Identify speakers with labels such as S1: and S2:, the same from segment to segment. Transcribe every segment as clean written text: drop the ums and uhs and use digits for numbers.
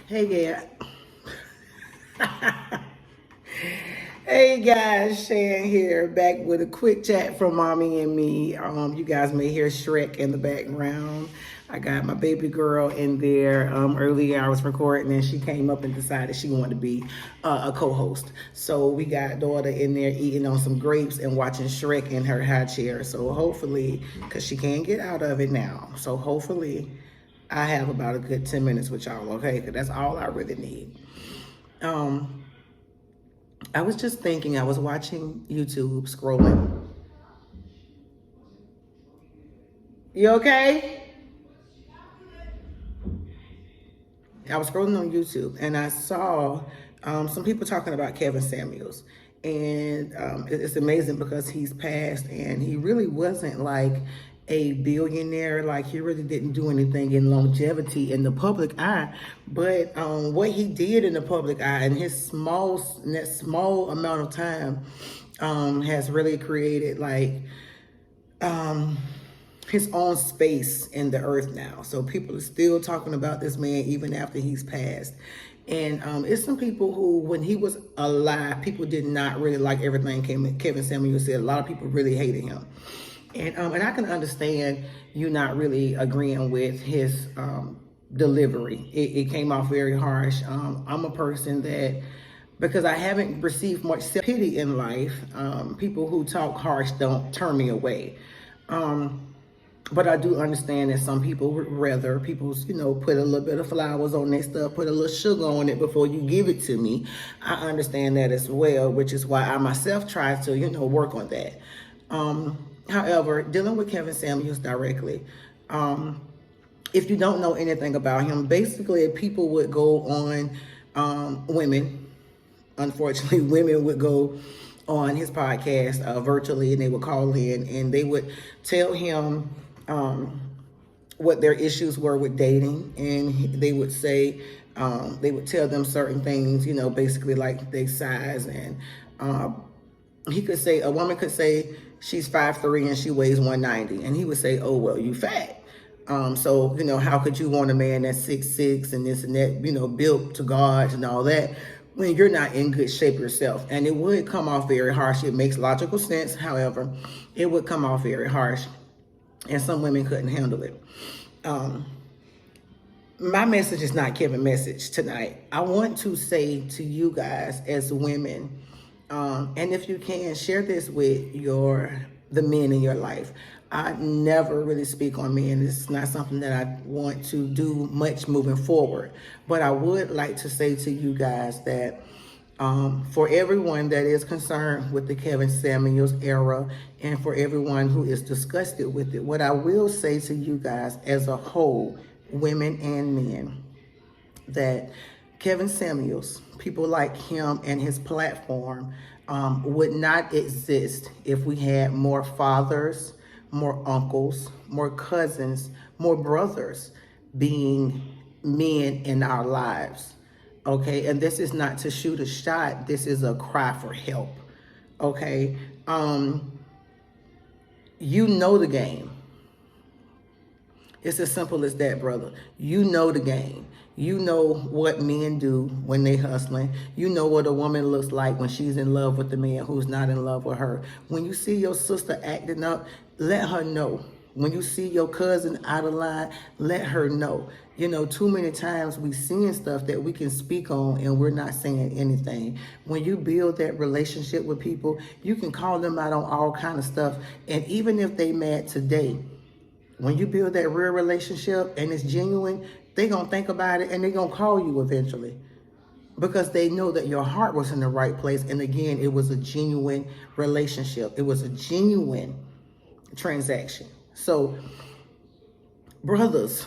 S1: Hey, hey guys, Shan here, back with a quick chat from mommy and me. You guys may hear Shrek in the background. I got my baby girl in there. Earlier I was recording and she came up and decided she wanted to be a co-host. So we got daughter in there eating on some grapes and watching Shrek in her high chair. So hopefully, because she can't get out of it now. So hopefully I have about a good 10 minutes with y'all, okay? Because that's all I really need. I was just thinking, I was watching YouTube, scrolling. You okay? I was scrolling on YouTube and I saw some people talking about Kevin Samuels. And it's amazing because he's passed and he really wasn't like a billionaire. Like he really didn't do anything in longevity in the public eye. But what he did in the public eye in that small amount of time has really created like his own space in the earth now. So people are still talking about this man even after he's passed. And it's some people who, when he was alive, people did not really like everything Kevin Samuel said. A lot of people really hated him. And I can understand you not really agreeing with his delivery. It came off very harsh. I'm a person that, because I haven't received much self-pity in life, people who talk harsh don't turn me away. But I do understand that some people would rather people, put a little bit of flowers on their stuff, put a little sugar on it before you give it to me. I understand that as well, which is why I myself try to, work on that. However, dealing with Kevin Samuels directly, if you don't know anything about him, basically people would go on, women, unfortunately, women would go on his podcast virtually and they would call in and they would tell him what their issues were with dating, and they would say they would tell them certain things, basically like their size, and he could say, a woman could say she's 5'3" and she weighs 190, and he would say, oh well, you fat. So how could you want a man that's 6'6" and this and that, built to God and all that, when you're not in good shape yourself? And it would come off very harsh. It makes logical sense. However, it would come off very harsh. And some women couldn't handle it. My message is not Kevin's message tonight. I want to say to you guys as women, and if you can, share this with the men in your life. I never really speak on men. It's not something that I want to do much moving forward. But I would like to say to you guys that for everyone that is concerned with the Kevin Samuels era and for everyone who is disgusted with it, what I will say to you guys as a whole, women and men, that Kevin Samuels, people like him and his platform would not exist if we had more fathers, more uncles, more cousins, more brothers being men in our lives. Okay, and this is not to shoot a shot. This is a cry for help. Okay, you know the game. It's as simple as that, brother. You know the game. You know what men do when they hustling. You know what a woman looks like when she's in love with the man who's not in love with her. When you see your sister acting up, let her know. When you see your cousin out of line, let her know. Too many times we seeing stuff that we can speak on and we're not saying anything. When you build that relationship with people, you can call them out on all kind of stuff. And even if they mad today, when you build that real relationship and it's genuine, they gonna think about it and they gonna call you eventually, because they know that your heart was in the right place. And again, it was a genuine relationship. It was a genuine transaction. So, brothers,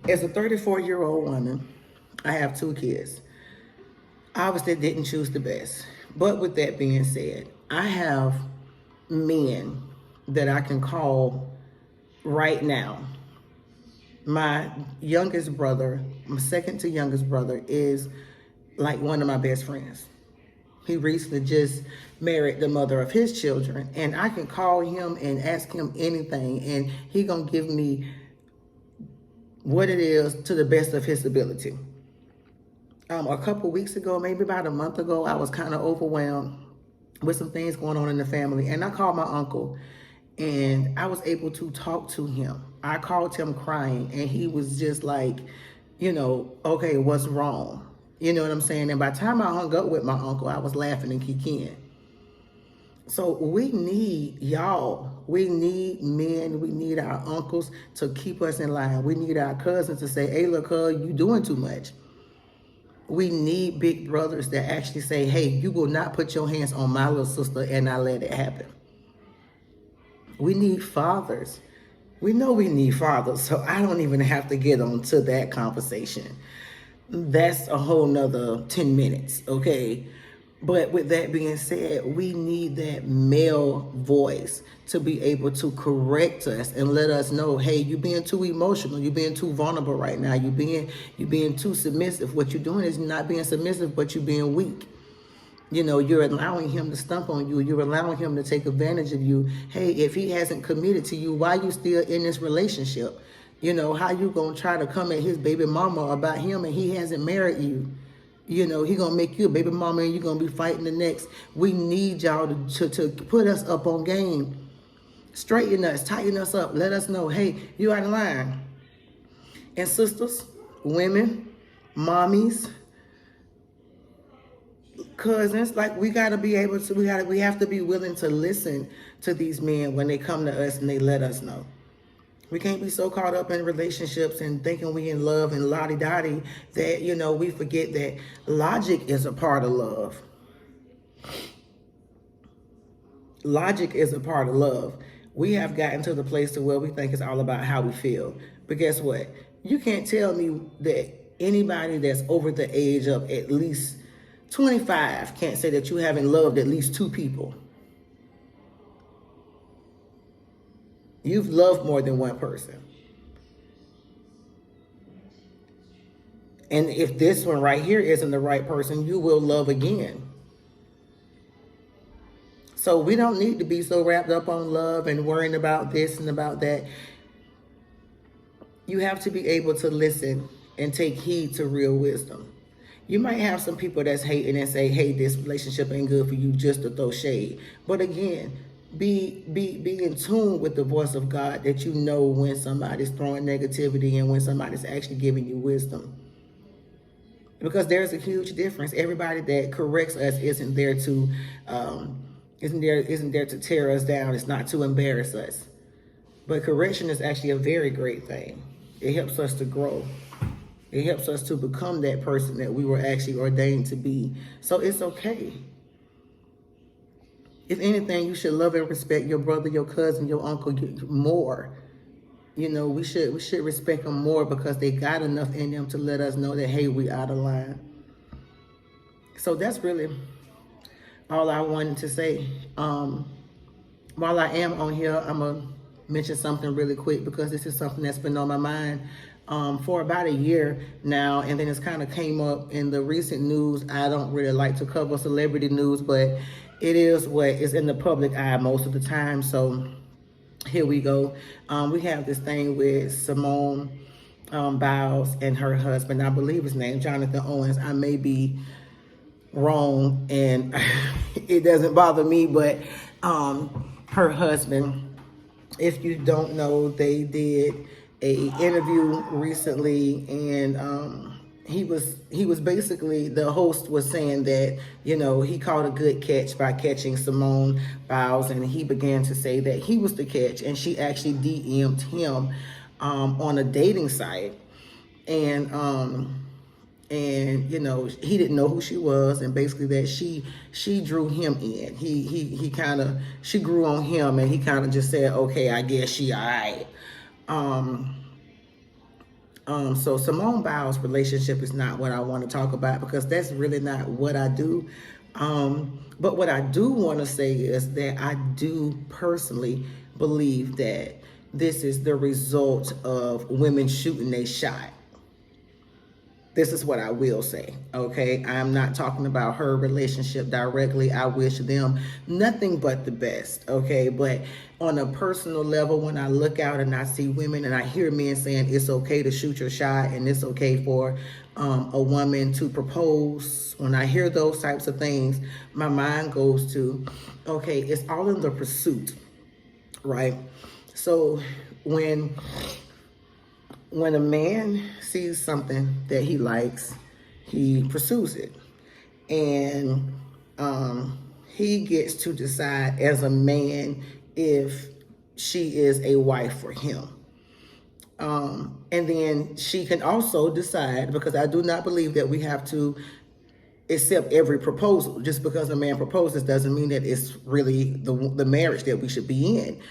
S1: as a 34-year-old woman, I have 2 kids. Obviously didn't choose the best. But with that being said, I have men that I can call right now. My youngest brother, my second to youngest brother, is like one of my best friends. He recently just married the mother of his children, and I can call him and ask him anything, and he gonna give me what it is to the best of his ability. A couple weeks ago, maybe about a month ago, I was kind of overwhelmed with some things going on in the family. And I called my uncle and I was able to talk to him. I called him crying and he was just like, okay, what's wrong? You know what I'm saying? And by the time I hung up with my uncle, I was laughing and kicking. So we need y'all. We need men. We need our uncles to keep us in line. We need our cousins to say, hey, look, you doing too much. We need big brothers that actually say, hey, you will not put your hands on my little sister and not let it happen. We need fathers. We know we need fathers, so I don't even have to get on to that conversation. That's a whole nother 10 minutes, okay? But with that being said, we need that male voice to be able to correct us and let us know, hey, you're being too emotional, you're being too vulnerable right now, you're being too submissive. What you're doing is not being submissive, but you're being weak. You're allowing him to stump on you. You're allowing him to take advantage of you. Hey, if he hasn't committed to you, why you still in this relationship? How you gonna try to come at his baby mama about him and he hasn't married you? He gonna make you a baby mama and you're gonna be fighting the next. We need y'all to put us up on game. Straighten us, tighten us up, let us know, hey, you out of line. And sisters, women, mommies, cousins, like we gotta be able to, we have to be willing to listen to these men when they come to us and they let us know. We can't be so caught up in relationships and thinking we in love and lottie-dottie that, we forget that logic is a part of love. Logic is a part of love. We have gotten to the place to where we think it's all about how we feel. But guess what? You can't tell me that anybody that's over the age of at least 25 can't say that you haven't loved at least 2 people. You've loved more than one person. And if this one right here isn't the right person, you will love again. So we don't need to be so wrapped up on love and worrying about this and about that. You have to be able to listen and take heed to real wisdom. You might have some people that's hating and say, hey, this relationship ain't good for you, just to throw shade. But again, be in tune with the voice of God, that you know when somebody's throwing negativity and when somebody's actually giving you wisdom. Because there's a huge difference. Everybody that corrects us isn't there to tear us down. It's not to embarrass us. But correction is actually a very great thing. It helps us to grow. It helps us to become that person that we were actually ordained to be. So it's okay. If anything, you should love and respect your brother, your cousin, your uncle more. We should respect them more because they got enough in them to let us know that, hey, we out of line. So that's really all I wanted to say. While I am on here, I'm going to mention something really quick because this is something that's been on my mind for about a year now, and then it's kind of came up in the recent news. I don't really like to cover celebrity news, but it is what is in the public eye most of the time. So here we go. We have this thing with Simone Biles and her husband. I believe his name, Jonathan Owens. I may be wrong, and it doesn't bother me, but her husband, if you don't know, they did a interview recently, and he was basically, the host was saying that, he caught a good catch by catching Simone Biles, and he began to say that he was the catch, and she actually DM'd him on a dating site, and he didn't know who she was, and basically that she drew him in. She grew on him, and he kind of just said, okay, I guess she all right. So Simone Biles' relationship is not what I want to talk about because that's really not what I do. But what I do want to say is that I do personally believe that this is the result of women shooting their shot. This is what I will say, okay? I'm not talking about her relationship directly. I wish them nothing but the best, okay? But on a personal level, when I look out and I see women and I hear men saying it's okay to shoot your shot and it's okay for a woman to propose, when I hear those types of things, my mind goes to, okay, it's all in the pursuit, right? So when a man sees something that he likes, he pursues it. And he gets to decide as a man if she is a wife for him. And then she can also decide, because I do not believe that we have to accept every proposal. Just because a man proposes doesn't mean that it's really the marriage that we should be in.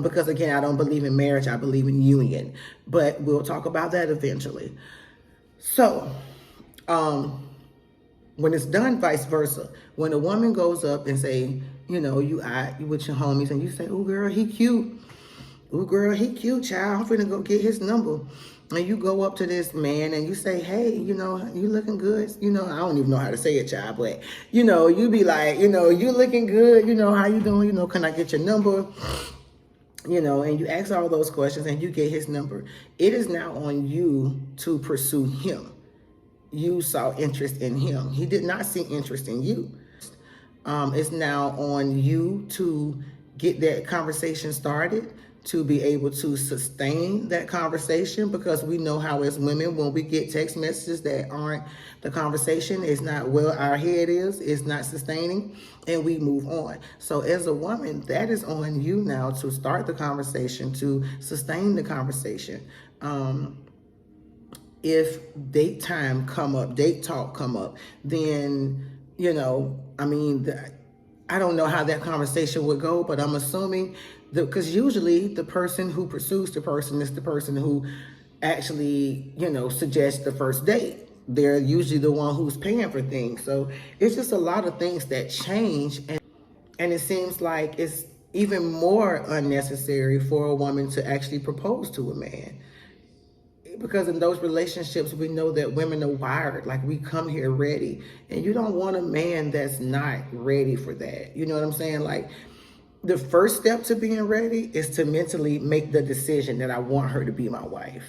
S1: Because again, I don't believe in marriage, I believe in union. But we'll talk about that eventually. So, when it's done vice versa, when a woman goes up and say, you know, you with your homies and you say, oh girl, he cute. Oh girl, he cute, child. I'm finna go get his number. And you go up to this man and you say, hey, you know, you looking good. You know, I don't even know how to say it, child, but you know, you be like, you know, you looking good. You know, how you doing? You know, can I get your number? You know, and you ask all those questions and you get his number. It is now on you to pursue him. You saw interest in him. He did not see interest in you. It's now on you to get that conversation started, to be able to sustain that conversation, because we know how as women, when we get text messages that aren't, the conversation is not where our head is, it's not sustaining, and we move on. So as a woman, that is on you now to start the conversation, to sustain the conversation. If date time come up, date talk come up, then, you know, I mean, I don't know how that conversation would go, but I'm assuming because usually the person who pursues the person is the person who actually, you know, suggests the first date. They're usually the one who's paying for things. So it's just a lot of things that change. And it seems like it's even more unnecessary for a woman to actually propose to a man. Because in those relationships, we know that women are wired, like we come here ready. And you don't want a man that's not ready for that. You know what I'm saying? Like, the first step to being ready is to mentally make the decision that I want her to be my wife.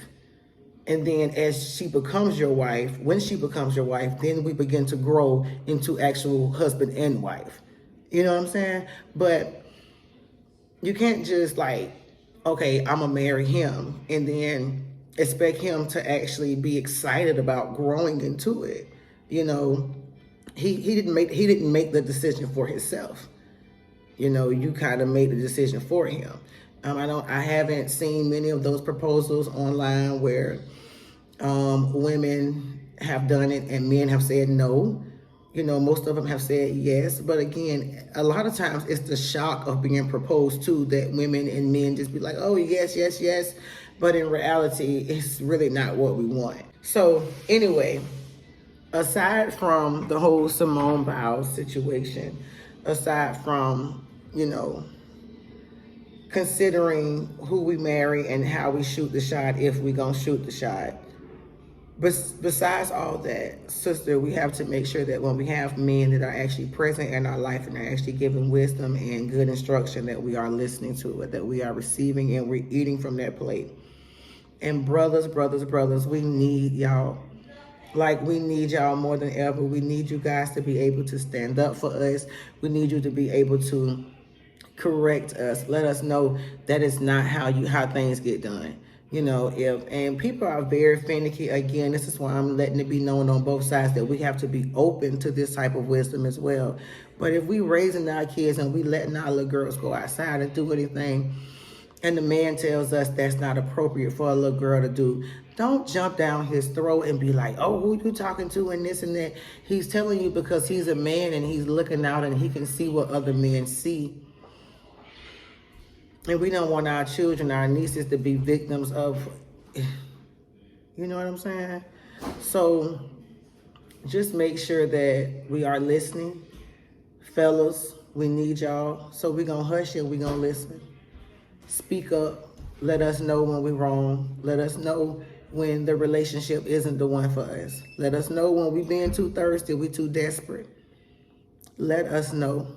S1: And then as she becomes your wife, when she becomes your wife, then we begin to grow into actual husband and wife. You know what I'm saying? But you can't just like, okay, I'm gonna marry him and then expect him to actually be excited about growing into it. You know, he didn't make the decision for himself. You know, you kind of made the decision for him. I haven't seen many of those proposals online where women have done it and men have said no. You know, most of them have said yes. But again, a lot of times it's the shock of being proposed to that women and men just be like, oh, yes, yes, yes. But in reality, it's really not what we want. So anyway, aside from the whole Simone Biles situation, aside from, you know, considering who we marry and how we shoot the shot, if we gonna shoot the shot, besides all that, sister, we have to make sure that when we have men that are actually present in our life and are actually giving wisdom and good instruction, that we are listening to it, that we are receiving and we're eating from that plate. And brothers, we need y'all. Like, we need y'all more than ever. We need you guys to be able to stand up for us. We need you to be able to correct us. Let us know that it's not how things get done. You know, and people are very finicky. Again, this is why I'm letting it be known on both sides that we have to be open to this type of wisdom as well. But if we raising our kids and we letting our little girls go outside and do anything, and the man tells us that's not appropriate for a little girl to do, don't jump down his throat and be like, oh, who you talking to and this and that. He's telling you because he's a man and he's looking out and he can see what other men see. And we don't want our children, our nieces, to be victims of, you know what I'm saying? So just make sure that we are listening. Fellas, we need y'all. So we're going to hush and we're going to listen. Speak up. Let us know when we're wrong. Let us know when the relationship isn't the one for us. Let us know when we're being too thirsty, we're too desperate. Let us know.